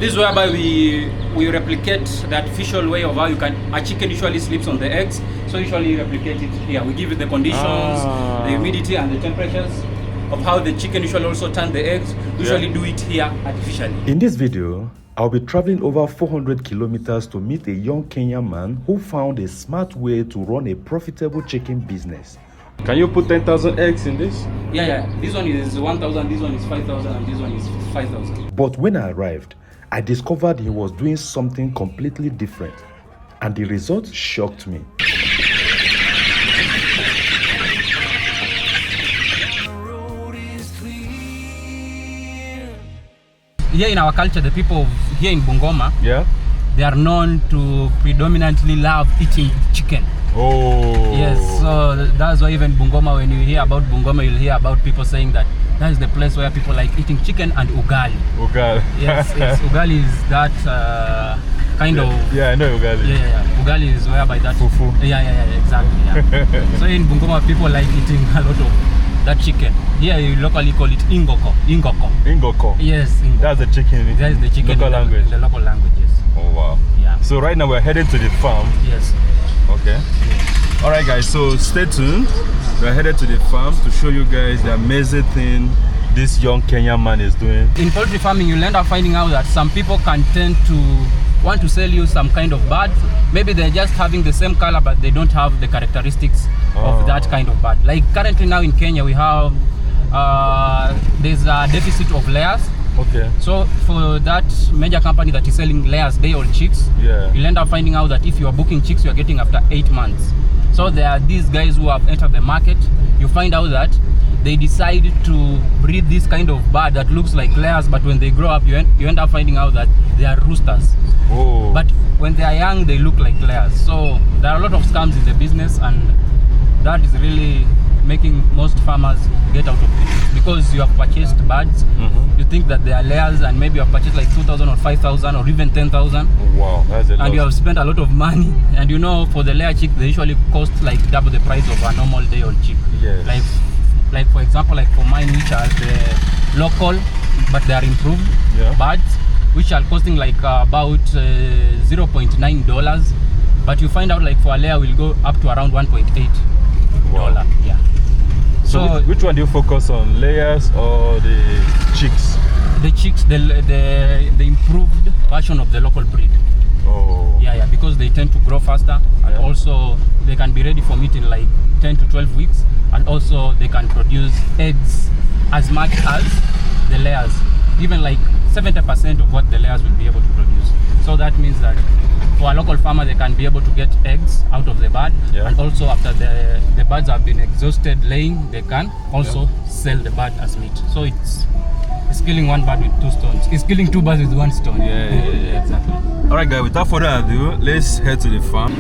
This is whereby we replicate the artificial way of how a chicken usually sleeps on the eggs. So usually replicate it here. We give it the conditions, the humidity and the temperatures of how the chicken usually also turn the eggs. We usually do it here artificially. In this video, I'll be traveling over 400 kilometers to meet a young Kenyan man who found a smart way to run a profitable chicken business. Can you put 10,000 eggs in this? Yeah. This one is 1,000, this one is 5,000, and this one is 5,000. But when I arrived, I discovered he was doing something completely different, and the result shocked me. Here in our culture, the people here in Bungoma, they are known to predominantly love eating chicken. Oh. Yes, so that's why even Bungoma, when you hear about Bungoma, you'll hear about people saying that is the place where people like eating chicken and ugali. Ugali. Yes, ugali is that kind of... Yeah, I know ugali. Yeah. Ugali is whereby that... Fufu. Yeah, exactly. Yeah. So in Bungoma, people like eating a lot of that chicken. Here you locally call it ingoko. Yes, ingoko. That's the chicken. That is the chicken local language. In the local languages. Oh wow. Yeah. So right now we're headed to the farm. Yes. Okay. Yes. All right, guys. So stay tuned. We're headed to the farm to show you guys the amazing thing this young Kenyan man is doing. In poultry farming, you'll end up finding out that some people can tend to want to sell you some kind of bird. Maybe they're just having the same color, but they don't have the characteristics of that kind of bird. Like currently now in Kenya, we have there's a deficit of layers. Okay. So for that major company that is selling layers, day-old chicks, you'll end up finding out that if you are booking chicks, you are getting after 8 months. So there are these guys who have entered the market. You find out that they decide to breed this kind of bird that looks like layers, but when they grow up, you end up finding out that they are roosters. Oh. But when they are young, they look like layers. So there are a lot of scams in the business, and that is really making most farmers get out of it, because you have purchased birds, you think that they are layers, and maybe you have purchased like 2,000 or 5,000 or even 10,000. Wow, that's a lot. And you have spent a lot of money, and you know, for the layer chick, they usually cost like double the price of a normal day-old chick. Yes. Like for example, like for mine, which are the local, but they are improved birds, which are costing like about $0.9, but you find out like for a layer will go up to around $1.8. Wow. Yeah. So which one do you focus on, layers or the chicks? The chicks, the improved version of the local breed. Oh. Yeah, because they tend to grow faster, and also they can be ready for meat in like 10 to 12 weeks, and also they can produce eggs as much as the layers, even like 70% of what the layers will be able to produce. So that means that for a local farmer, they can be able to get eggs out of the bird, and also after the birds have been exhausted laying, they can also sell the bird as meat. So it's killing one bird with two stones. It's killing two birds with one stone. Yeah, exactly. All right, guys, without further ado, let's head to the farm.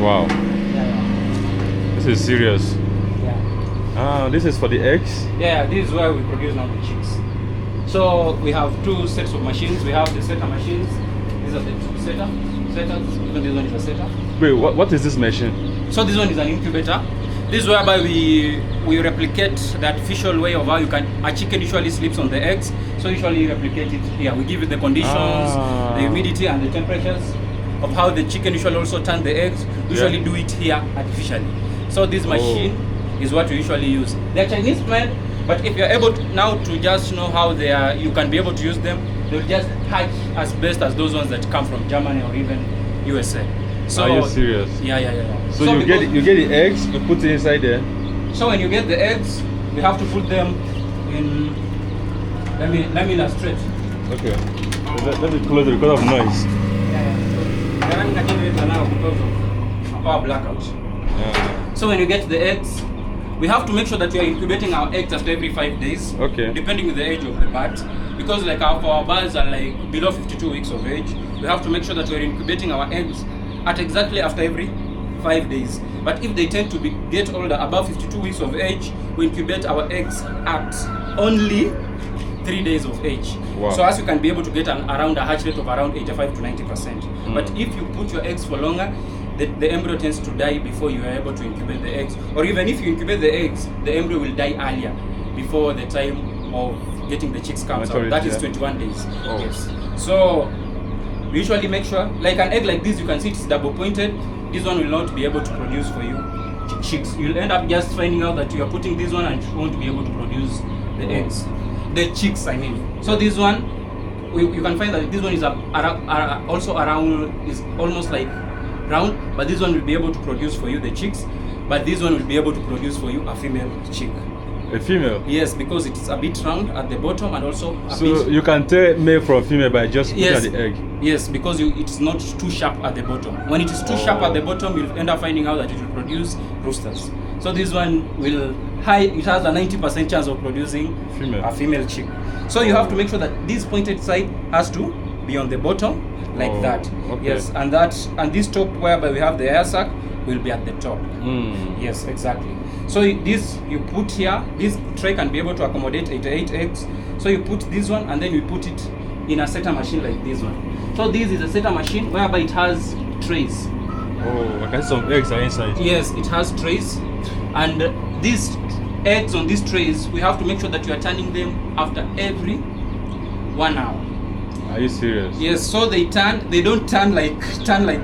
Wow. Yeah. This is serious. Yeah. This is for the eggs? Yeah, this is where we produce now the chicks. So we have two sets of machines. We have the setter machines. These are the two setters. Even this one is a setter. Wait, what is this machine? So this one is an incubator. This is whereby we replicate the artificial way of how a chicken usually sleeps on the eggs. So usually replicate it here. We give it the conditions, the humidity and the temperatures of how the chicken usually also turn the eggs. We usually do it here artificially. So this machine is what we usually use. They're Chinese made, but if you're able to now to just know how they are, you can be able to use them. They'll just hatch as best as those ones that come from Germany or even USA. So, are you serious? Yeah. So you get the eggs, you put it inside there. So when you get the eggs, we have to put them in. Let me illustrate. Okay. Let me close it because of noise. Yeah. We're running a generator now because of power blackout. Yeah. So when you get the eggs, we have to make sure that we are incubating our eggs after every 5 days. Okay. Depending on the age of the bird. Because like our birds are like below 52 weeks of age, we have to make sure that we're incubating our eggs at exactly after every 5 days. But if they tend to get older, above 52 weeks of age, we incubate our eggs at only 3 days of age. Wow. So as you can be able to get around a hatch rate of around 85 to 90%. But if you put your eggs for longer, the embryo tends to die before you are able to incubate the eggs. Or even if you incubate the eggs, the embryo will die earlier before the time of getting the chicks comes out. Maturity, That is yeah. 21 days. Oh. Yes. So we usually make sure, like an egg like this, you can see it's double pointed. This one will not be able to produce for you chicks. You'll end up just finding out that you are putting this one and you won't be able to produce the eggs, the chicks. I mean. So this one, you can find that this one is also around, is almost like round, but this one will be able to produce for you the chicks. But this one will be able to produce for you a female chick. A female? Yes, because it's a bit round at the bottom and also a So bit... you can tell male from female by just looking Yes, at the egg? yes, because it's not too sharp at the bottom. When it is too sharp at the bottom, you'll end up finding out that it will produce roosters. So this one it has a 90% chance of producing a female chick. So you have to make sure that this pointed side has to be on the bottom, like that. Okay. Yes, and this top whereby we have the air sac will be at the top. Yes, exactly. So this you put here, this tray can be able to accommodate 88 eggs. So you put this one and then you put it in a setter machine like this one. So this is a setter machine whereby it has trays. Oh, I can see some eggs are inside. Yes, it has trays. And these eggs on these trays, we have to make sure that you are turning them after every 1 hour. Are you serious? Yes, so they don't turn like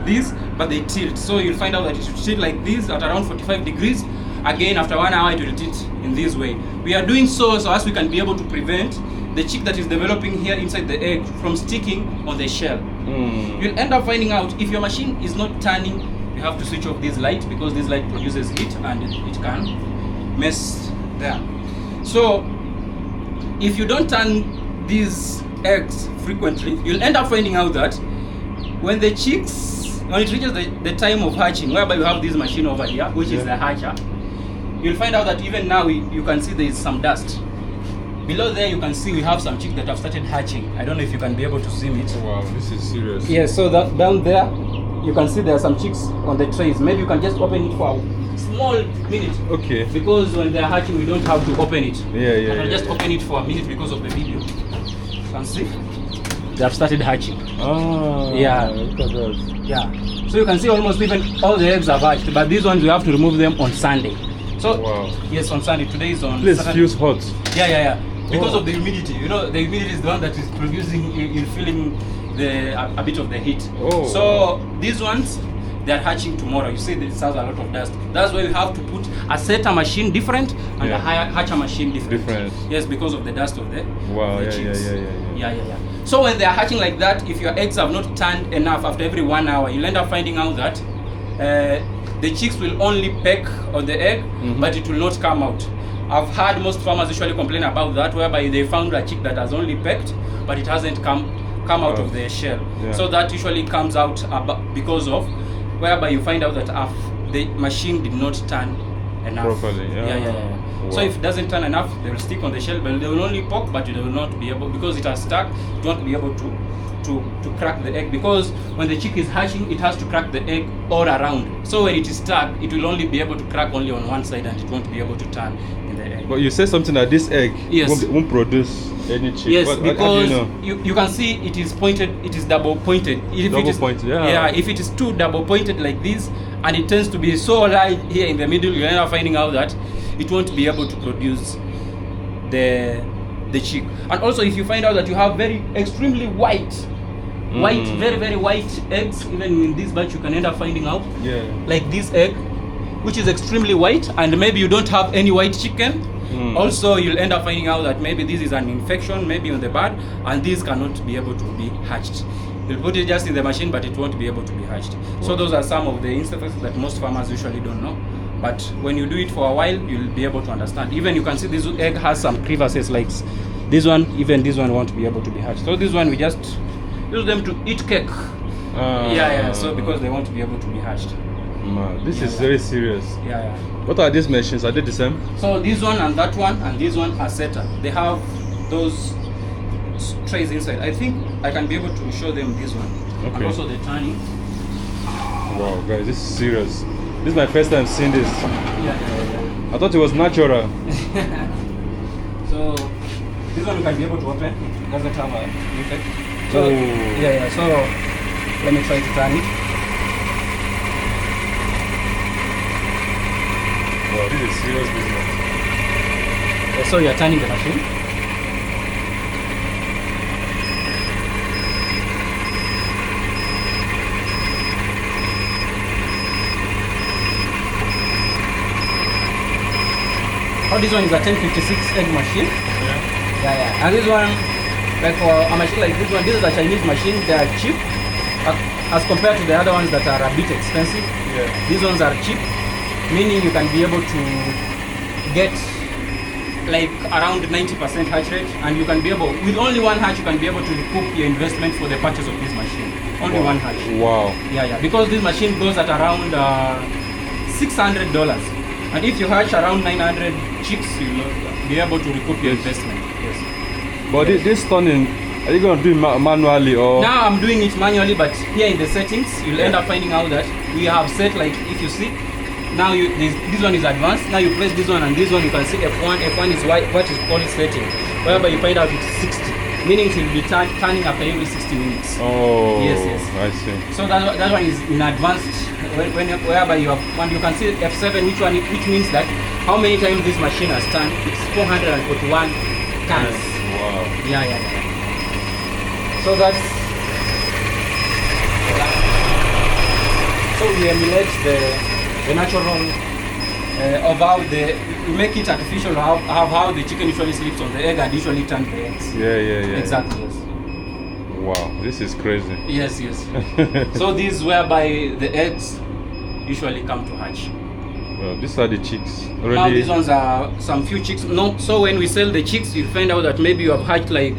this, but they tilt. So you'll find out that it should tilt like this at around 45 degrees. Again, after 1 hour, it will tilt in this way. We are doing so as we can be able to prevent the chick that is developing here inside the egg from sticking on the shell. You'll end up finding out if your machine is not turning, you have to switch off this light because this light produces heat and it can mess there. So if you don't turn these eggs frequently, you'll end up finding out that when it reaches the time of hatching, whereby you have this machine over here, which is the hatcher, you'll find out that even now you can see there is some dust. Below there you can see we have some chicks that have started hatching. I don't know if you can be able to see it. Wow, this is serious. Yes, so that down there you can see there are some chicks on the trays. Maybe you can just open it for a small minute. Okay. Because when they're hatching we don't have to open it. I'll just open it for a minute because of the video. You can see they have started hatching. Oh, yeah. Look at that. Yeah. So you can see almost even all the eggs have hatched, but these ones we have to remove them on Sunday. So yes, on Sunday. Today is on. This feels hot. Yeah. Because of the humidity. You know, the humidity is the one that is producing, you're feeling a bit of the heat. So these ones, they are hatching tomorrow. You see, this has a lot of dust. That's why we have to put a setter machine different and a hatcher machine different. Yes, because of the dust of the chicks. Yeah. So when they are hatching like that, if your eggs have not turned enough after every 1 hour, you'll end up finding out that the chicks will only peck on the egg, but it will not come out. I've heard most farmers usually complain about that, whereby they found a chick that has only pecked, but it hasn't come out of the shell. So that usually comes out because of whereby you find out that the machine did not turn enough. Properly. So if it doesn't turn enough, they will stick on the shell, but they will only poke, but they will not be able, because it has stuck, it won't be able to crack the egg, because when the chick is hatching, it has to crack the egg all around. So when it is stuck, it will only be able to crack only on one side and it won't be able to turn in the egg. But you said something that this egg won't produce any chick. Yes, because how do you know? You can see it is pointed, it is double pointed. Pointed, if it is too double pointed like this and it tends to be so light here in the middle, you end up finding out that it won't be able to produce the chick. And also if you find out that you have very extremely white, very very white eggs, even in this batch you can end up finding out like this egg, which is extremely white, and maybe you don't have any white chicken. Also you'll end up finding out that maybe this is an infection, maybe on the bird, and these cannot be able to be hatched. You'll put it just in the machine, but it won't be able to be hatched. So those are some of the instances that most farmers usually don't know. But when you do it for a while, you'll be able to understand. Even you can see this egg has some crevices like this one. Even this one won't be able to be hatched. So this one we just use them to eat cake. So because they won't be able to be hatched. Man, this is very serious. What are these machines? Are they the same? So this one and that one and this one are setter. They have those trays inside. I think I can be able to show them this one. And also the turning. Wow, guys, this is serious. This is my first time seeing this. I thought it was natural. So this one we can be able to open. It doesn't have a defect. So so let me try to turn it. Wow, this is serious business. So you're turning the machine. this one is a 1056 egg machine. Yeah. And this one, like for a machine like this one, this is a Chinese machine. They are cheap as compared to the other ones that are a bit expensive. These ones are cheap, meaning you can be able to get like around 90% hatch rate, and you can be able, with only one hatch, you can be able to recoup your investment for the purchase of this machine. Only one hatch. Wow. Yeah. Because this machine goes at around $600, and if you hatch around 900 chicks, you'll be able to recoup your investment. Yes. But this turning, are you going to do it manually or? Now I'm doing it manually, but here in the settings, you'll end up finding out that we have set, like if you see, now this one is advanced. Now you press this one and this one, you can see F1. F1 is what is called setting, whereby you find out it's 60, meaning it will be turning after every 60 minutes. Oh, yes. I see. So that one is in advanced, whereby you have, and you can see F7, which means that how many times this machine has turned. It's 441 turns. Wow. Yeah. So that's, so we emulate the natural of how we make it artificial, how the chicken usually sleeps on the egg and usually turns the eggs. Yeah. Exactly. Yes. Wow, this is crazy. Yes. So this is whereby the eggs usually come to hatch. Well, these are the chicks already. Now these ones are some few chicks. No, so when we sell the chicks, you find out that maybe you have hatched like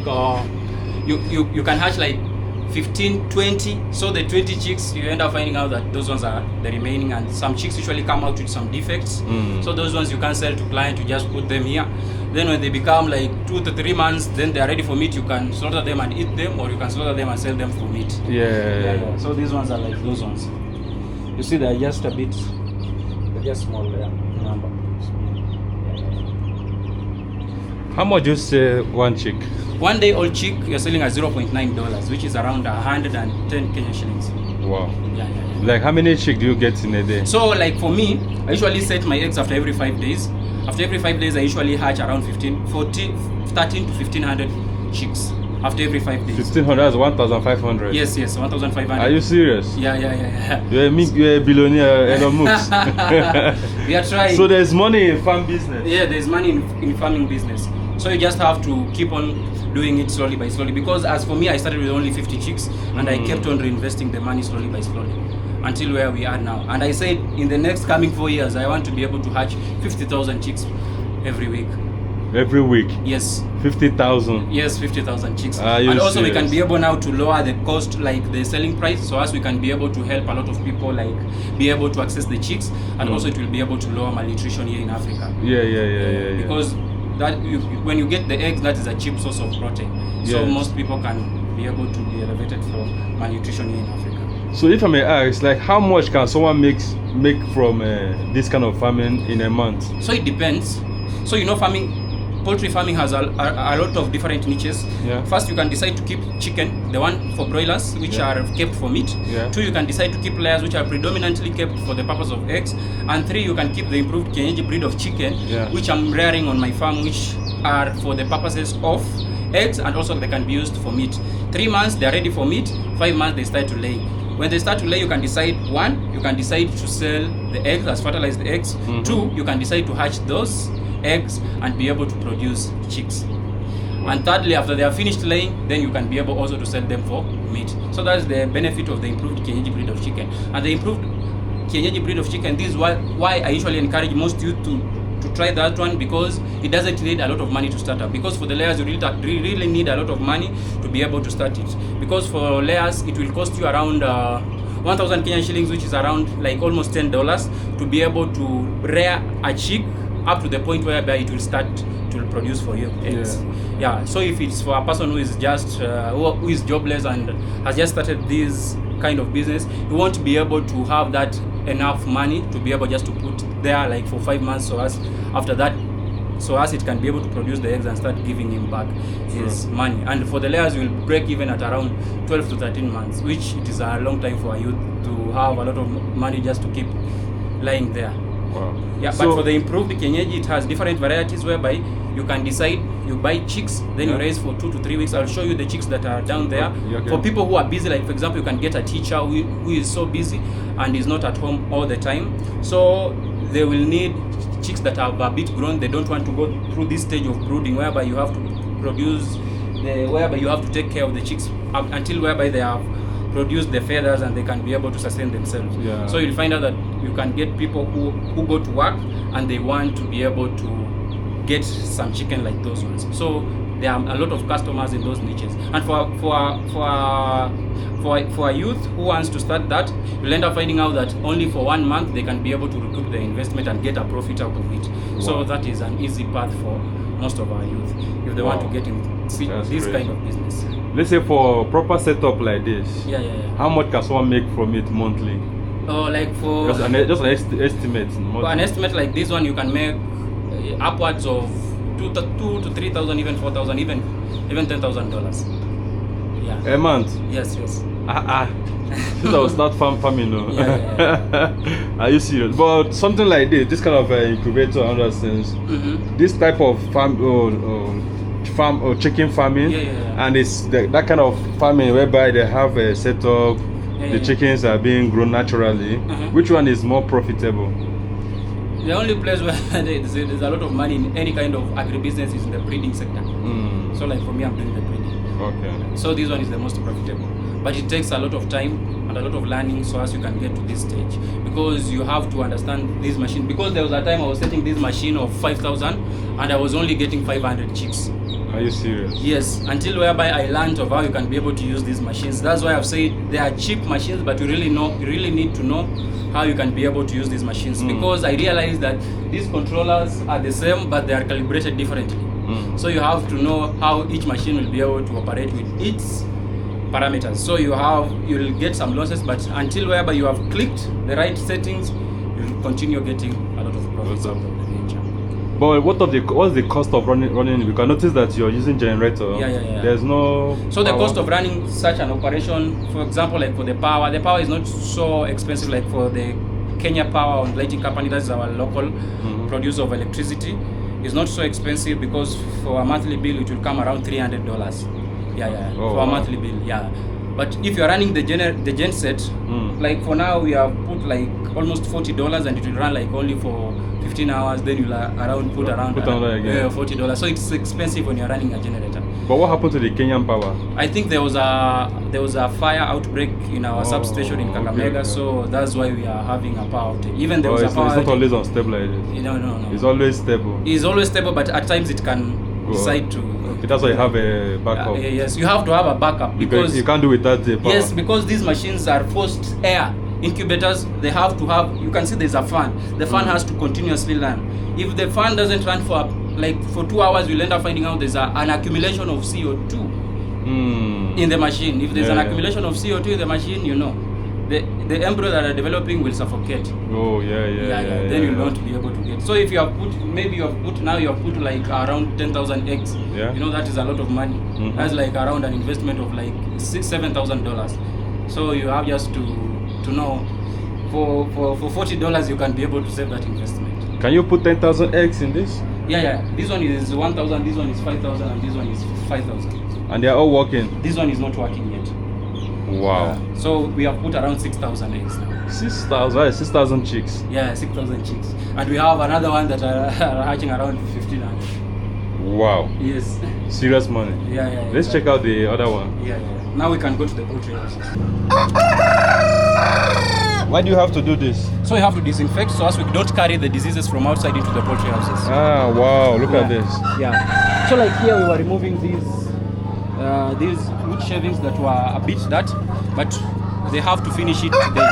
you can hatch like 15, 20. So the 20 chicks, you end up finding out that those ones are the remaining, and some chicks usually come out with some defects. So those ones you can't sell to client, you just put them here. Then when they become like 2 to 3 months, then they are ready for meat. You can slaughter them and eat them, or you can slaughter them and sell them for meat. Yeah. So these ones are like those ones. You see, they're just a bit, they're just small there. Number. How much you sell one chick? 1 day old chick you're selling at $0.9, which is around 110 Kenyan shillings. Wow. Yeah. Like how many chick do you get in a day? So like for me, I usually set my eggs after every 5 days. After every 5 days, I usually hatch around 13 to 1500 chicks. After every 5 days. 1500 is 1500. Yes, 1500. Are you serious? Yeah. You're a billionaire, Elon Musk. We are trying. So there's money in farm business. Yeah, there's money in farming business. So you just have to keep on doing it slowly by slowly. Because as for me, I started with only 50 chicks, and I kept on reinvesting the money slowly by slowly until where we are now. And I said in the next coming 4 years, I want to be able to hatch 50,000 chicks every week. Every week? Yes. 50,000? Yes, 50,000 chicks. And also serious? we can be able now to lower the cost, like the selling price, so as we can be able to help a lot of people like be able to access the chicks, and also it will be able to lower malnutrition here in Africa. Yeah. Because that when you get the eggs, that is a cheap source of protein. So Yes. most people can be able to be elevated from malnutrition here in Africa. So if I may ask, like how much can someone make from this kind of farming in a month? So it depends. So poultry farming has a lot of different niches. Yeah. First, you can decide to keep chicken, the one for broilers, which are kept for meat. Yeah. 2, you can decide to keep layers, which are predominantly kept for the purpose of eggs. And 3, you can keep the improved Kenyan breed of chicken, which I'm rearing on my farm, which are for the purposes of eggs, and also they can be used for meat. 3 months, they are ready for meat. 5 months, they start to lay. When they start to lay, you can decide, 1, you can decide to sell the eggs as fertilized eggs. 2, you can decide to hatch those eggs and be able to produce chicks. And thirdly, after they are finished laying, then you can be able also to sell them for meat. So that's the benefit of the improved Kenyan breed of chicken. And the improved Kenyan breed of chicken, this is why I usually encourage most youth to try that one, because it doesn't need a lot of money to start up. Because for the layers, you really need a lot of money to be able to start it. Because for layers, it will cost you around 1,000 Kenyan shillings, which is around like almost $10, to be able to rear a chick up to the point whereby it will start to produce for you eggs. Yeah. So if it's for a person who is just who is jobless and has just started this kind of business, you won't be able to have that enough money to be able just to put there like for 5 months, so as after that, so as it can be able to produce the eggs and start giving him back his money. And for the layers, you will break even at around 12 to 13 months, which it is a long time for a youth to have a lot of money just to keep lying there. Wow. Yeah, So- but for the improved kienyeji, it has different varieties whereby you can decide, you buy chicks, then you raise for 2 to 3 weeks. I'll show you the chicks that are down there. Okay. For people who are busy, like for example, you can get a teacher who is so busy and is not at home all the time. So they will need chicks that have a bit grown. They don't want to go through this stage of brooding whereby you have to produce, whereby you have to take care of the chicks until whereby they have produced the feathers and they can be able to sustain themselves. Yeah. So you'll find out that you can get people who go to work and they want to be able to get some chicken like those ones. So there are a lot of customers in those niches. And for a youth who wants to start that, you'll end up finding out that only for 1 month they can be able to recoup the investment and get a profit out of it. Wow. So that is an easy path for most of our youth if they want to get in this kind of business. Let's say for proper setup like this, how much can someone make from it monthly? Oh, like for just an estimate. For an estimate like this one, you can make upwards of $2,000 to $3,000, even $4,000, even $10,000. Yeah. A month? Yes. Since I will start farming, no. Are you serious? But something like this kind of incubator, understands, this type of farm or chicken farming, and it's that kind of farming whereby they have a setup, the chickens are being grown naturally. Which one is more profitable? The only place where there's a lot of money in any kind of agribusiness is in the breeding sector. So like for me, I'm doing the breeding. Okay. So this one is the most profitable. But it takes a lot of time and a lot of learning so as you can get to this stage. Because you have to understand this machine. Because there was a time I was setting this machine of 5,000 and I was only getting 500 chicks. Are you serious? Yes, until whereby I learned of how you can be able to use these machines. That's why I've said they are cheap machines, but you really need to know how you can be able to use these machines. Because I realized that these controllers are the same, but they are calibrated differently. So you have to know how each machine will be able to operate with its parameters. So you'll get some losses, but until whereby you have clicked the right settings, you'll continue getting a lot of profits out of the venture. But what's the cost of running? You can notice that you're using generator. There's no. So the cost of running such an operation, for example, like for the power is not so expensive like for the Kenya Power and Lighting Company. That is our local producer of electricity. It's not so expensive because for a monthly bill it will come around $300. For a monthly bill. But if you're running the gen set, like for now we have put like almost $40 and it will run like only for 15 hours, then you'll put around $40. So it's expensive when you're running a generator. But what happened to the Kenyan Power? I think there was a fire outbreak in our substation in Kakamega, so that's why we are having a power outage. Even there was a power outage. It's not always unstable like this. No. It's always stable. It's always stable, but at times it can decide to. That's why you have a backup. Yes, you have to have a backup because you can't do without the power. Yes, because these machines are forced air. Incubators, they have to have, you can see there's a fan. The fan has to continuously run. If the fan doesn't run for 2 hours, you'll end up finding out there's an accumulation of CO2 in the machine. If there's an accumulation of CO2 in the machine, the embryo that are developing will suffocate. Then you'll not be able to get. So if you have put like around 10,000 eggs, that is a lot of money. That's like around an investment of like $7,000. So you have just to know for $40 you can be able to save that investment. Can you put 10,000 eggs in this? This one is 1,000, this one is 5,000, and this one is 5,000. And they are all working? This one is not working yet. Wow. So we have put around 6,000 eggs now. 6,000 chicks? 6,000 chicks. And we have another one that are hatching around 1,500. Wow. Yes. Serious money. Let's check out the other one. Now we can go to the poultry houses. Why do you have to do this? So we have to disinfect so as we don't carry the diseases from outside into the poultry houses. Wow, look at this. So like here we were removing these wood shavings that were a bit dirty, but they have to finish it today.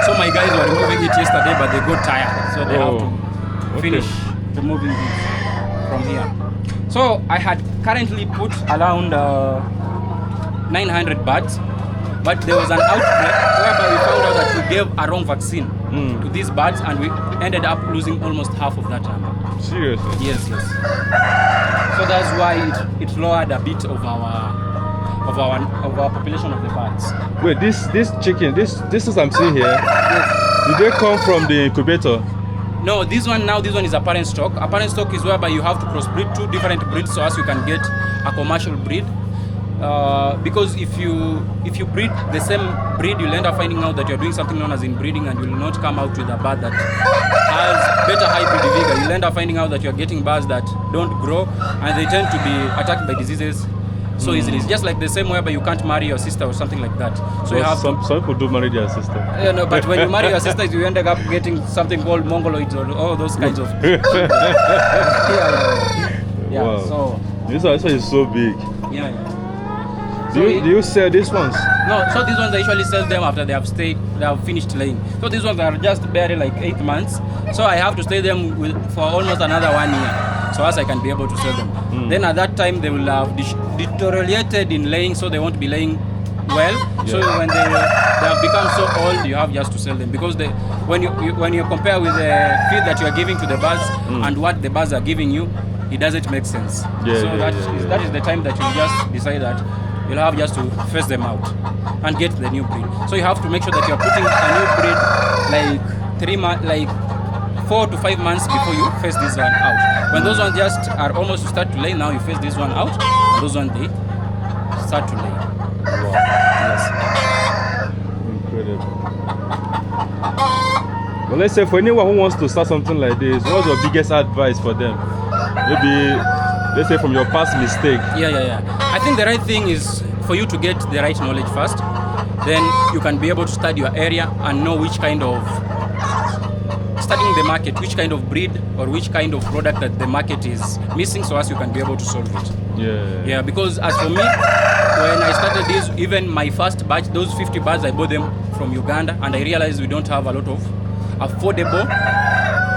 So my guys were removing it yesterday, but they got tired, so they have to finish removing this from here. So I had currently put around 900 birds, but there was an outbreak whereby we found out that we gave a wrong vaccine to these birds, and we ended up losing almost half of that number. Seriously? Yes. So that's why it lowered a bit of our population of the birds. Wait, this chicken, this is I'm seeing here. Did they come from the incubator? No, this one is a parent stock. A parent stock is whereby you have to crossbreed 2 different breeds so as you can get a commercial breed. because if you breed the same breed, you'll end up finding out that you're doing something known as inbreeding, and you will not come out with a bird that has better hybrid vigor. You'll end up finding out that you're getting birds that don't grow, and they tend to be attacked by diseases so easily. It's just like the same way, but you can't marry your sister or something like that. So you have some people do marry their sister. No, but when you marry your sister, you end up getting something called mongoloids or all those kinds of. Yeah. Wow. So This one is so big. yeah. Do you sell these ones? No, so these ones I usually sell them after they have finished laying. So these ones are just barely like 8 months. So I have to stay them for almost another 1 year, so as I can be able to sell them. Then at that time they will have deteriorated in laying, so they won't be laying well. So when they have become so old, you have just to sell them, because when you compare with the feed that you are giving to the birds and what the birds are giving you, it doesn't make sense. That is the time that you just decide that you'll have just to phase them out and get the new breed. So you have to make sure that you're putting a new breed like 4 to 5 months before you phase this one out. When those ones just are almost to start to lay, now you phase this one out, and those ones they start to lay. Wow. Yes. Incredible. Well, let's say for anyone who wants to start something like this, what's your biggest advice for them? Maybe, let's say from your past mistake. Yeah. I think the right thing is for you to get the right knowledge first. Then you can be able to study your area and know which kind of, studying the market, which kind of breed or which kind of product that the market is missing, so as you can be able to solve it. Yeah. Because as for me, when I started this, even my first batch, those 50 birds, I bought them from Uganda, and I realized we don't have a lot of affordable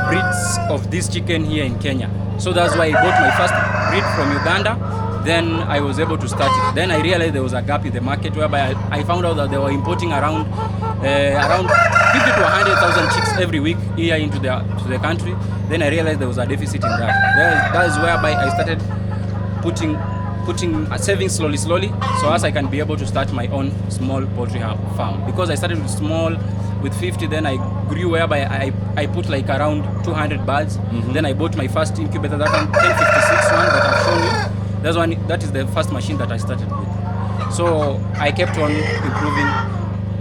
breeds of this chicken here in Kenya. So that's why I bought my first breed from Uganda. Then I was able to start it. Then I realized there was a gap in the market, whereby I found out that they were importing around 50 to 100,000 chicks every week here into the country. Then I realized there was a deficit in that. That is whereby I started saving slowly, so as I can be able to start my own small poultry farm. Because I started with small, with 50, then I grew whereby I put like around 200 birds. Then I bought my first incubator, that one 1056 one that I've shown you. That is the first machine that I started with. So I kept on improving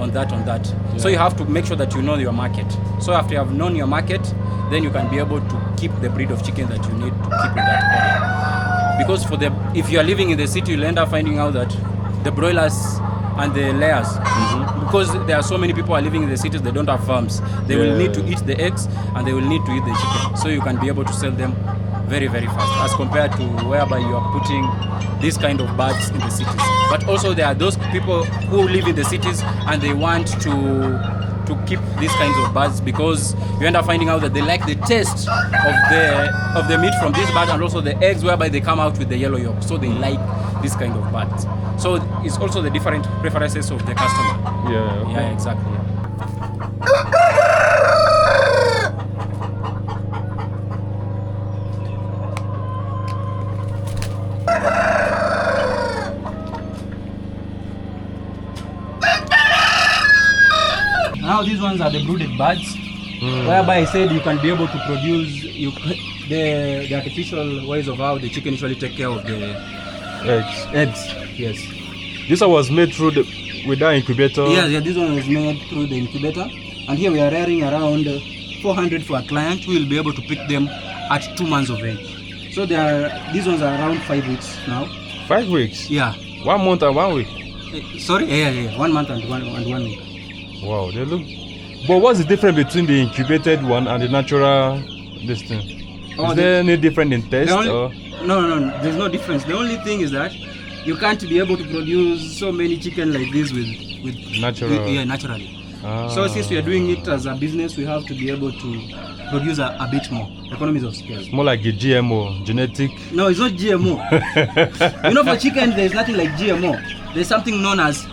on that. Yeah. So you have to make sure that you know your market. So after you have known your market, then you can be able to keep the breed of chicken that you need to keep in that area. Because if you are living in the city, you'll end up finding out that the broilers and the layers, because there are so many people are living in the cities, they don't have farms. They will need to eat the eggs and they will need to eat the chicken. So you can be able to sell them very, very fast, as compared to whereby you are putting these kind of birds in the cities. But also there are those people who live in the cities and they want to keep these kinds of birds, because you end up finding out that they like the taste of the meat from this bird, and also the eggs whereby they come out with the yellow yolk. So they like this kind of birds. So it's also the different preferences of the customer. Yeah, exactly. Now these ones are the brooded birds, whereby I said you can be able to produce the artificial ways of how the chicken usually take care of the eggs. Yes. This one was made through with that incubator. Yeah, this one was made through the incubator, and here we are rearing around 400 for a client who will be able to pick them at 2 months of age. So these ones are around 5 weeks now. 5 weeks? Yeah. 1 month and 1 week? Sorry? Yeah. 1 month and one week. Wow, they look. But what's the difference between the incubated one and the natural this thing? Is there any difference in taste? No, there's no difference. The only thing is that you can't be able to produce so many chicken like this with naturally. So since we are doing it as a business, we have to be able to produce a bit more, economies of scale. It's more like a GMO, genetic. No, it's not GMO. For chicken, there's nothing like GMO. There's something known as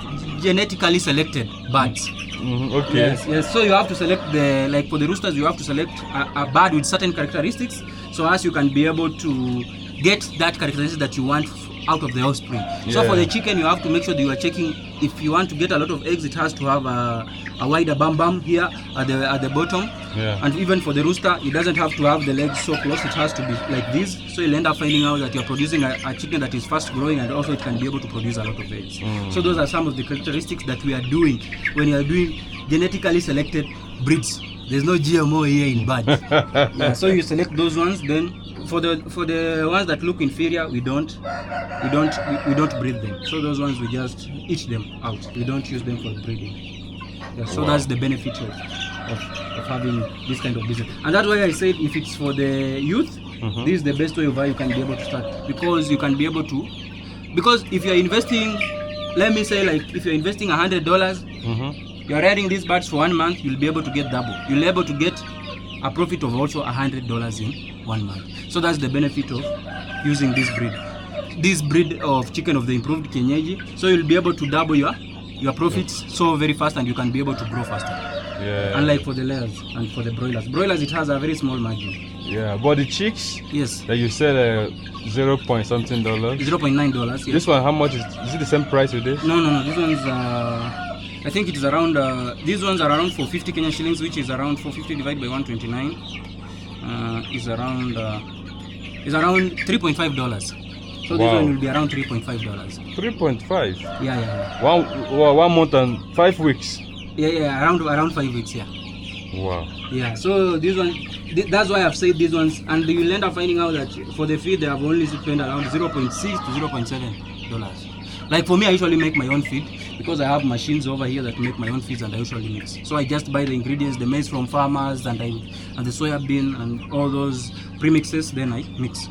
genetically selected birds. Okay. Yes. So you have to select like for the roosters, you have to select a bird with certain characteristics, so as you can be able to get that characteristics that you want out of the offspring. So for the chicken, you have to make sure that you are checking. If you want to get a lot of eggs, it has to have a wider bum here at the bottom. And even for the rooster, it doesn't have to have the legs so close. It has to be like this. So you'll end up finding out that you're producing a chicken that is fast growing, and also it can be able to produce a lot of eggs. So those are some of the characteristics that we are doing when you are doing genetically selected breeds. There's no GMO here in birds. So you select those ones. Then for the ones that look inferior, we don't breed them. So those ones we just eat them out. We don't use them for breeding. So that's the benefit of having this kind of business. And that's why I said if it's for the youth, this is the best way of how you can be able to start, because you can be able to. Because if you're investing, let me say, like if you're investing $100. You're rearing these birds for 1 month, you'll be able to get double. You'll be able to get a profit of also $100 in 1 month. So that's the benefit of using this breed of chicken of the improved kienyeji. So you'll be able to double your profits so very fast, and you can be able to grow faster. Unlike for the layers and for the broilers, it has a very small margin. But the chicks, that you said $0 something $0.9. Yes. This one, how much is it? The same price with this? No. This one's I think it is around. These ones are around 450 Kenyan shillings, which is around 450 divided by 129. Is around $3.5. So this one will be around $3.5. 3.5. 1 month and 5 weeks. Around 5 weeks. Wow. So this one, that's why I've said these ones, and you'll end up finding out that for the feed they have only spent around $0.6 to $0.7. Like for me, I usually make my own feed because I have machines over here that make my own feeds, and I usually mix. So I just buy the ingredients, the maize from farmers, and the soya bean and all those premixes, then I mix.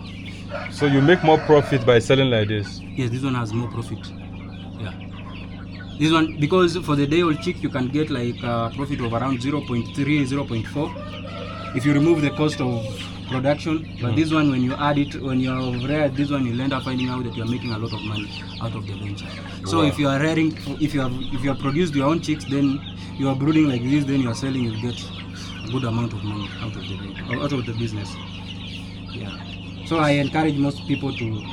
So you make more profit by selling like this? Yes, this one has more profit. This one, because for the day old chick you can get like a profit of around 0.3, 0.4 if you remove the cost of production. But this one, when you add it, when you are reared this one, you'll end up finding out that you are making a lot of money out of the venture. So if you are rearing, if you have produced your own chicks, then you are brooding like this, then you are selling, you'll get a good amount of money out of the business. So I encourage most people to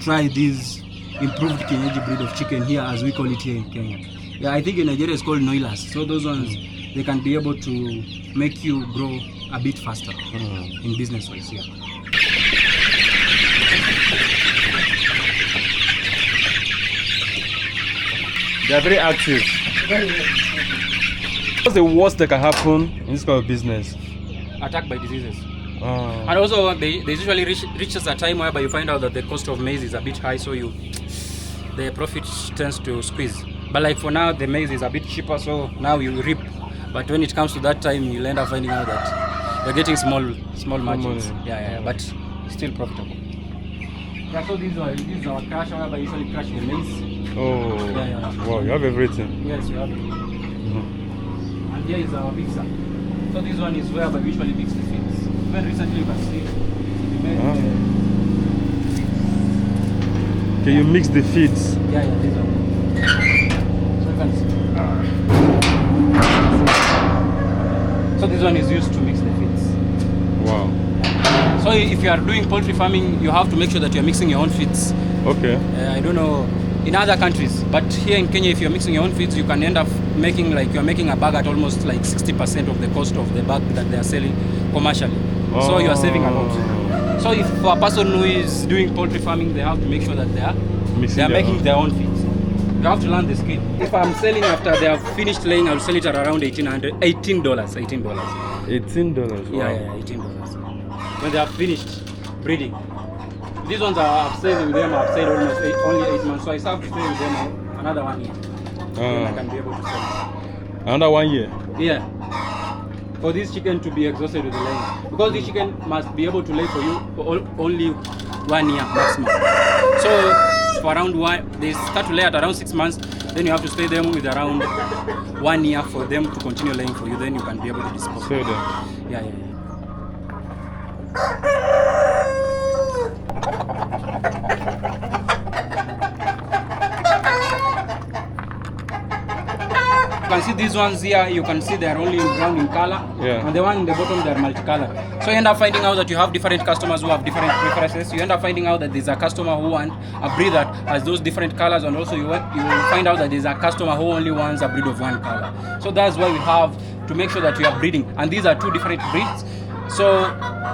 try this improved kienyeji breed of chicken here, as we call it here in Kenya. I think in Nigeria it's called noilas. So those ones, they can be able to make you grow a bit faster in business wise. They are very active. What's the worst that can happen in this kind of business? Attacked by diseases. And also they usually reaches a time whereby you find out that the cost of maize is a bit high, so the profit tends to squeeze. But like for now, the maize is a bit cheaper, so now you reap. But when it comes to that time, you'll end up finding out that you're getting small margins. But still profitable. So this is our crush, whereby I usually crush the maize. Wow, you have everything. Yes, you have it. And here is our mixer. So this one is where we usually mix the feeds. Very recently you can see Can you mix the feeds? This one. So you can see. So this one is used to mix the feeds. Wow. So if you are doing poultry farming, you have to make sure that you are mixing your own feeds. Okay. I don't know in other countries, but here in Kenya, if you're mixing your own feeds, you can end up making you're making a bag at almost like 60% of the cost of the bag that they are selling commercially. So you are saving a lot. So if for a person who is doing poultry farming, they have to make sure that they are making their own feeds. You have to learn the skill. If I'm selling after they have finished laying, I'll sell it at around $18. $18. $18. Wow. $18. When they have finished breeding. These ones I've stayed with them, I've stayed almost only 8 months. So I have to stay with them another 1 year. Then I can be able to sell. Another 1 year? Yeah. For this chicken to be exhausted with the laying. Because this chicken must be able to lay for you for only 1 year maximum. So for around they start to lay at around 6 months, then you have to stay them with around 1 year for them to continue laying for you, then you can be able to dispose. Stay them. Yeah. You can see these ones here, you can see they are only brown in color, and the one in the bottom they are multicolored. So you end up finding out that you have different customers who have different preferences. You end up finding out that there's a customer who wants a breed that has those different colors, and also you will find out that there's a customer who only wants a breed of one color. So that's why we have to make sure that you are breeding, and these are two different breeds. So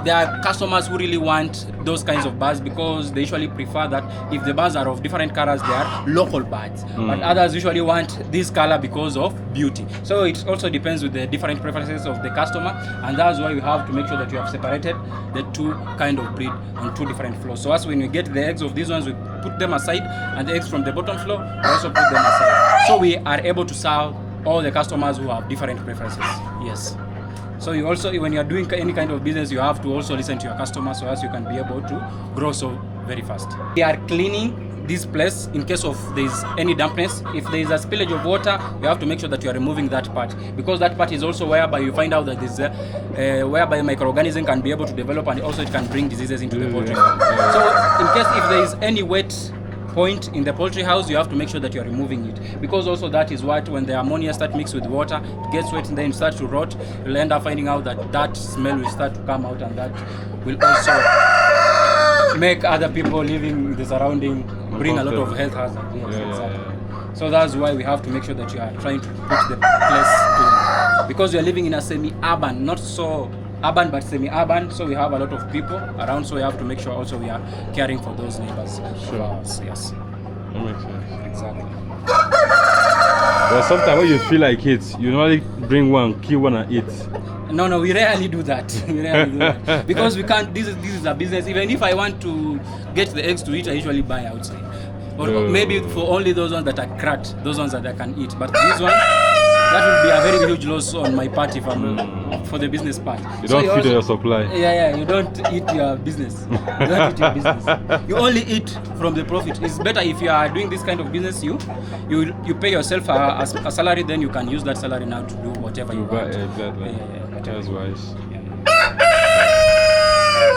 there are customers who really want those kinds of birds because they usually prefer that if the birds are of different colors, they are local birds. But others usually want this color because of beauty. So it also depends with the different preferences of the customer, and that's why we have to make sure that you have separated the two kind of breed on two different floors. So as when we get the eggs of these ones, we put them aside, and the eggs from the bottom floor, we also put them aside. So we are able to serve all the customers who have different preferences. Yes. So you also, when you are doing any kind of business, you have to also listen to your customers so as you can be able to grow so very fast. We are cleaning this place in case of there is any dampness. If there is a spillage of water, you have to make sure that you are removing that part, because that part is also whereby you find out that this whereby microorganism can be able to develop, and also it can bring diseases into the poultry farm. So in case if there is any wet point in the poultry house, you have to make sure that you are removing it, because also that is what, when the ammonia start mixed with water, it gets wet and then it starts to rot. You'll end up finding out that that smell will start to come out, and that will also make other people living in the surrounding bring a lot of health hazards. So that's why we have to make sure that you are trying to put the place clean, because you are living in a semi-urban, not so urban but semi-urban, so we have a lot of people around, so we have to make sure also we are caring for those neighbors. Sure. Yes. That makes sense. Exactly. Well, sometimes when you feel like it, you normally bring one, kill one and eat. No, we rarely do that. We rarely do that. Because we can't, this is a business. Even if I want to get the eggs to eat, I usually buy outside. Or maybe for only those ones that are cracked, those ones that I can eat. But this one, that will be a very huge loss on my part if I'm for the business part. You don't feed your supply. Yeah, you don't eat your business. You don't eat your business. You only eat from the profit. It's better if you are doing this kind of business, you pay yourself a salary, then you can use that salary now to do whatever you want. Exactly. That's wise. Yeah.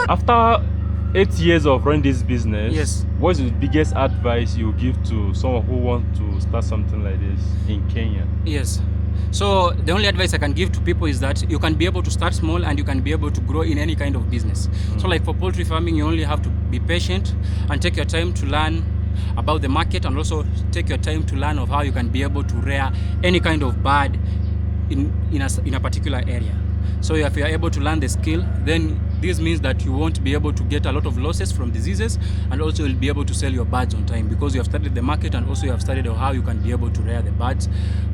After 8 years of running this business, yes, what's the biggest advice you give to someone who wants to start something like this in Kenya? Yes. So the only advice I can give to people is that you can be able to start small and you can be able to grow in any kind of business. So like for poultry farming, you only have to be patient and take your time to learn about the market, and also take your time to learn of how you can be able to rear any kind of bird in a particular area. So if you are able to learn the skill, then this means that you won't be able to get a lot of losses from diseases, and also you'll be able to sell your birds on time, because you have studied the market, and also you have studied how you can be able to rear the birds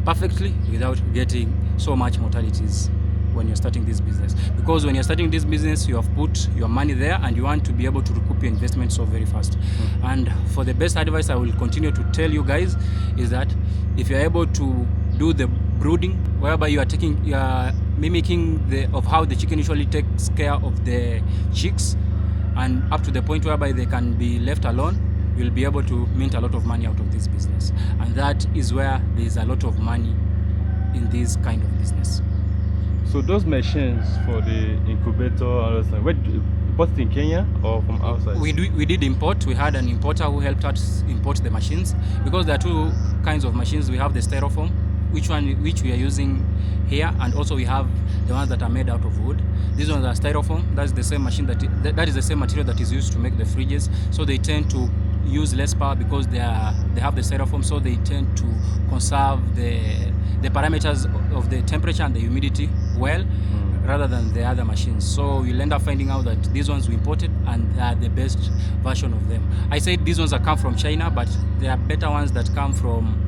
perfectly without getting so much mortalities when you're starting this business. Because when you're starting this business, you have put your money there and you want to be able to recoup your investment so very fast. And for the best advice I will continue to tell you guys is that if you're able to do the brooding, whereby you are mimicking of how the chicken usually takes care of the chicks, and up to the point whereby they can be left alone, you'll be able to mint a lot of money out of this business. And that is where there's a lot of money in this kind of business. So those machines for the incubator and all that, where bought it in Kenya or from outside? We did import. We had an importer who helped us import the machines, because there are two kinds of machines. We have the styrofoam, which we are using here, and also we have the ones that are made out of wood. These ones are styrofoam. That's the same machine that is the same material that is used to make the fridges. So they tend to use less power because they have the styrofoam, so they tend to conserve the parameters of the temperature and the humidity well, rather than the other machines. So you'll end up finding out that these ones we imported, and they are the best version of them. I said these ones that come from China, but there are better ones that come from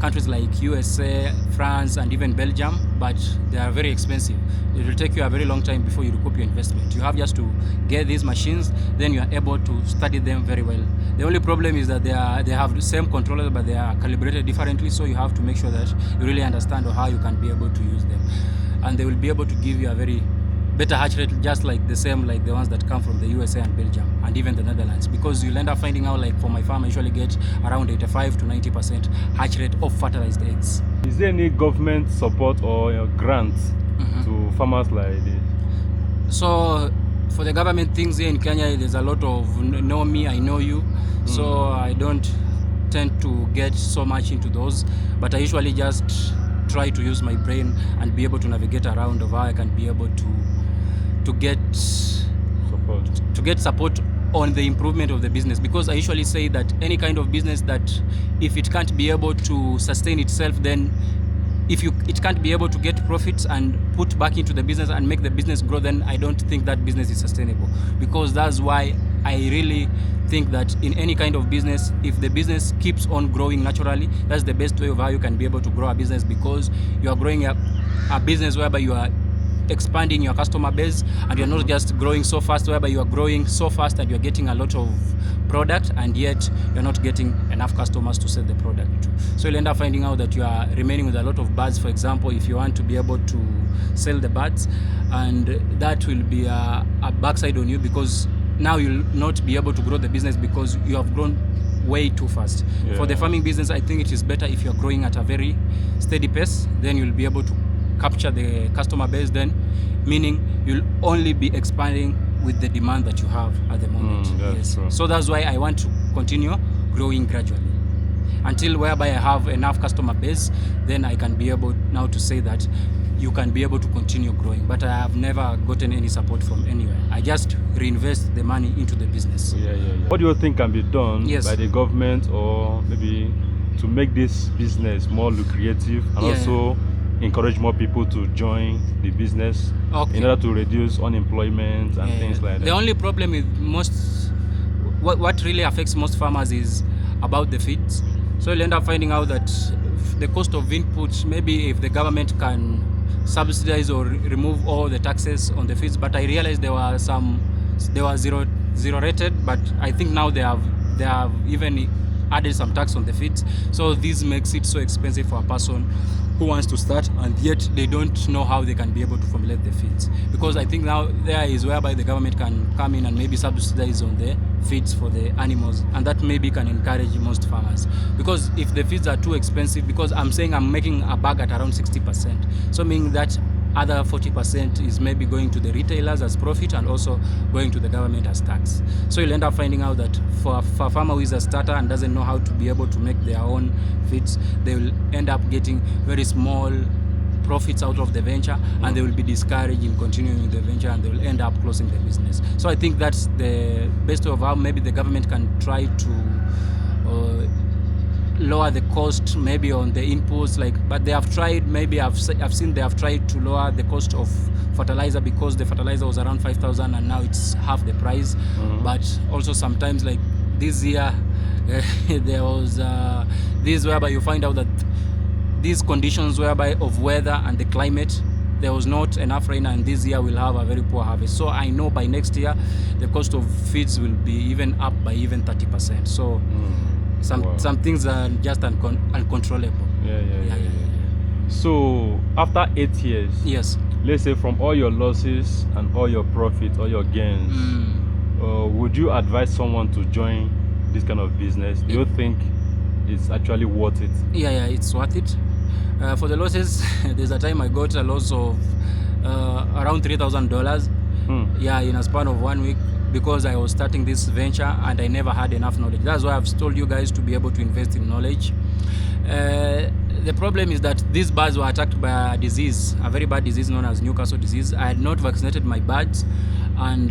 countries like USA, France, and even Belgium, but they are very expensive. It will take you a very long time before you recoup your investment. You have just to get these machines, then you are able to study them very well. The only problem is that they have the same controllers, but they are calibrated differently, so you have to make sure that you really understand how you can be able to use them. And they will be able to give you a very better hatch rate, just like the ones that come from the USA and Belgium and even the Netherlands, because you'll end up finding out, like for my farm, I usually get around 85 to 90% hatch rate of fertilized eggs. Is there any government support or grants to farmers like this? So for the government things here in Kenya, there's a lot of know me, I know you, so I don't tend to get so much into those, but I usually just try to use my brain and be able to navigate around of how I can be able to get support on the improvement of the business, because I usually say that any kind of business that if it can't be able to sustain itself, then it can't be able to get profits and put back into the business and make the business grow, then I don't think that business is sustainable. Because that's why I really think that in any kind of business, if the business keeps on growing naturally, that's the best way of how you can be able to grow a business, because you are growing a business whereby you are expanding your customer base, and you're not just growing so fast whereby you are growing so fast and you're getting a lot of product and yet you're not getting enough customers to sell the product to. So you'll end up finding out that you are remaining with a lot of birds, for example, if you want to be able to sell the birds, and that will be a backside on you, because now you'll not be able to grow the business because you have grown way too fast. For the farming business, I think it is better if you're growing at a very steady pace, then you'll be able to capture the customer base, then meaning you'll only be expanding with the demand that you have at the moment. True. So that's why I want to continue growing gradually until whereby I have enough customer base, then I can be able now to say that you can be able to continue growing. But I have never gotten any support from anywhere. I just reinvest the money into the business. What do you think can be done by the government, or maybe to make this business more lucrative and also encourage more people to join the business in order to reduce unemployment and things like that? The only problem with what really affects most farmers is about the feeds. So you'll end up finding out that the cost of input, maybe if the government can subsidize or remove all the taxes on the feeds, but I realized they were zero rated, but I think now they have even added some tax on the feeds. So this makes it so expensive for a person who wants to start, and yet they don't know how they can be able to formulate the feeds, because I think now there is whereby the government can come in and maybe subsidize on the feeds for the animals, and that maybe can encourage most farmers, because if the feeds are too expensive, because I'm saying I'm making a bag at around 60%, so meaning that other 40% is maybe going to the retailers as profit and also going to the government as tax. So you'll end up finding out that for a farmer who is a starter and doesn't know how to be able to make their own feeds, they will end up getting very small profits out of the venture, and they will be discouraged in continuing the venture, and they will end up closing the business. So I think that's the best of how maybe the government can try to lower the cost maybe on the inputs, but they have tried, maybe I've seen they have tried to lower the cost of fertilizer, because the fertilizer was around 5,000 and now it's half the price. But also sometimes, like this year there was this whereby you find out that these conditions whereby of weather and the climate, there was not enough rain, and this year we'll have a very poor harvest. So I know by next year the cost of feeds will be even up by even 30%. So some things are just uncontrollable. So after 8 years, let's say from all your losses and all your profits, all your gains, would you advise someone to join this kind of business? Do you think it's actually worth it? It's worth it. For the losses, there's a time I got a loss of around $3,000 in a span of 1 week, because I was starting this venture and I never had enough knowledge. That's why I've told you guys to be able to invest in knowledge. The problem is that these birds were attacked by a disease, a very bad disease known as Newcastle disease. I had not vaccinated my birds, and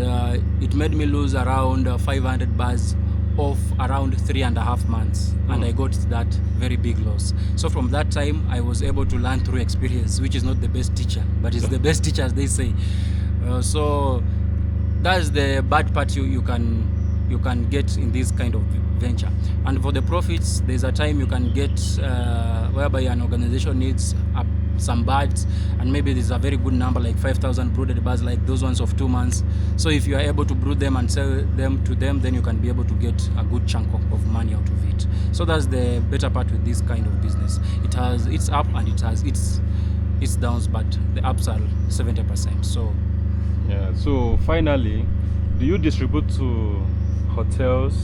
it made me lose around 500 birds of around 3.5 months, and I got that very big loss. So from that time, I was able to learn through experience, which is not the best teacher, but it's the best teacher, as they say. So that's the bad part you can get in this kind of venture. And for the profits, there's a time you can get whereby an organization needs some birds, and maybe there's a very good number, like 5,000 brooded birds, like those ones of 2 months. So if you are able to brood them and sell them to them, then you can be able to get a good chunk of money out of it. So that's the better part with this kind of business. It has its up and it has its downs, but the ups are 70%. So finally, do you distribute to hotels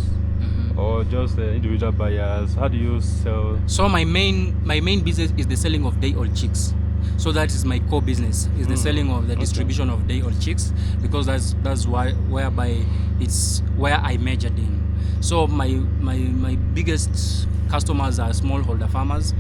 or just individual buyers? How do you sell? So my main business is the selling of day-old chicks. So that is my core business, is the selling of the distribution of day-old chicks, because that's whereby it's where I majored in. So my biggest customers are smallholder farmers,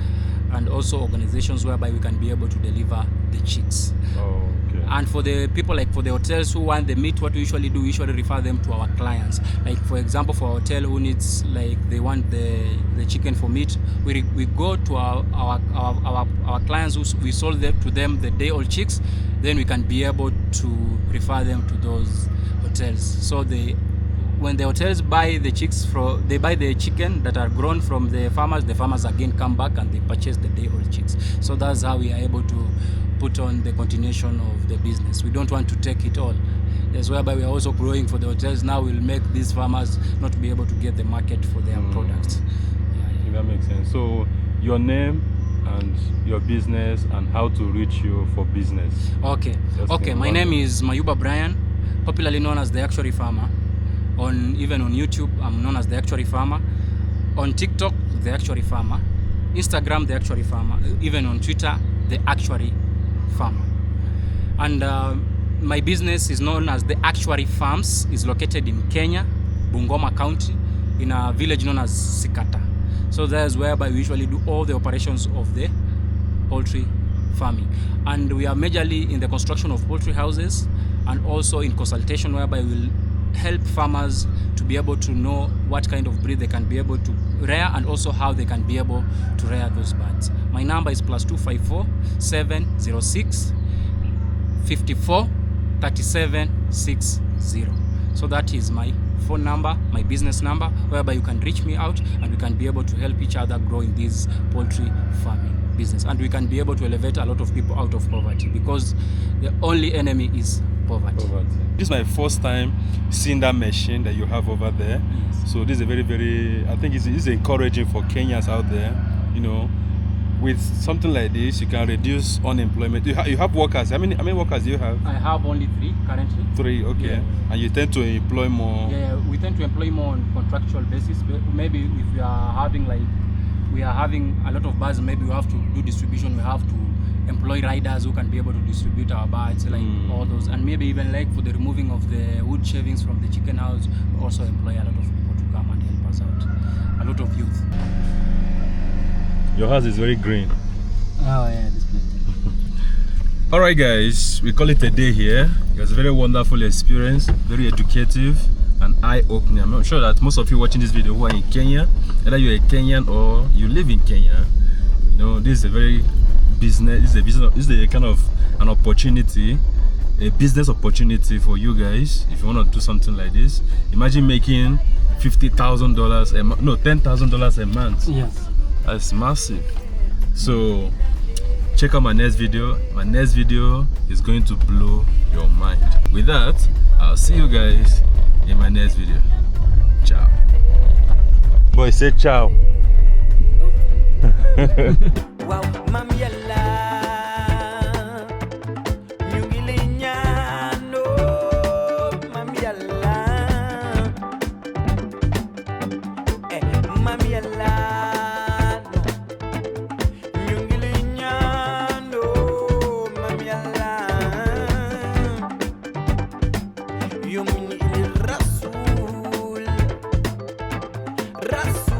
and also organizations whereby we can be able to deliver the chicks. Oh, okay. And for the people, like for the hotels who want the meat, what we usually do, we usually refer them to our clients. Like for example, for a hotel who needs, like they want the chicken for meat, we go to our clients who we sold them to them the day old chicks. Then we can be able to refer them to those hotels. So when the hotels buy the chicks they buy the chicken that are grown from the farmers again come back and they purchase the day old chicks. So that's how we are able to put on the continuation of the business. We don't want to take it all. Yes, whereby we are also growing for the hotels. Now we'll make these farmers not be able to get the market for their products. Yeah, that makes sense. So your name and your business and how to reach you for business. Okay. My name is Mayuba Brian, popularly known as the Actuary Farmer. Even on YouTube, I'm known as the Actuary Farmer. On TikTok, the Actuary Farmer. Instagram, the Actuary Farmer. Even on Twitter, the Actuary Farmer. And my business is known as the Actuary Farms. It's located in Kenya, Bungoma County, in a village known as Sikata. So that's whereby we usually do all the operations of the poultry farming. And we are majorly in the construction of poultry houses and also in consultation, whereby we'll help farmers to be able to know what kind of breed they can be able to rear and also how they can be able to rear those birds. My number is +254 706 54 37 60. So that is my phone number, my business number, whereby you can reach me out and we can be able to help each other grow in this poultry farming business. And we can be able to elevate a lot of people out of poverty, because the only enemy is poverty. This is my first time seeing that machine that you have over there. Yes. So this is a very, I think it's encouraging for Kenyans out there. You know, with something like this, you can reduce unemployment. You have workers. How many workers do you have? I have only 3 currently. 3, okay. Yeah. And you tend to employ more. Yeah, we tend to employ more on contractual basis. Maybe if we are having a lot of birds, maybe we have to do distribution. We have to employ riders who can be able to distribute our birds, like all those. And maybe even like for the removing of the wood shavings from the chicken house, we also employ a lot of people to come and help us out. A lot of youth. Your house is very green. Oh yeah, this place. Alright guys, we call it a day here. It was a very wonderful experience, very educative and eye-opening. I'm sure that most of you watching this video who are in Kenya, either you're a Kenyan or you live in Kenya, you know, this is a very business, this is a kind of an opportunity, a business opportunity for you guys if you want to do something like this. Imagine making $50,000 a month, no, $10,000 a month. Yes. That's massive. So check out my next video. My next video is going to blow your mind. With that, I'll see you guys in my next video. Ciao. Boy, say ciao. Rasul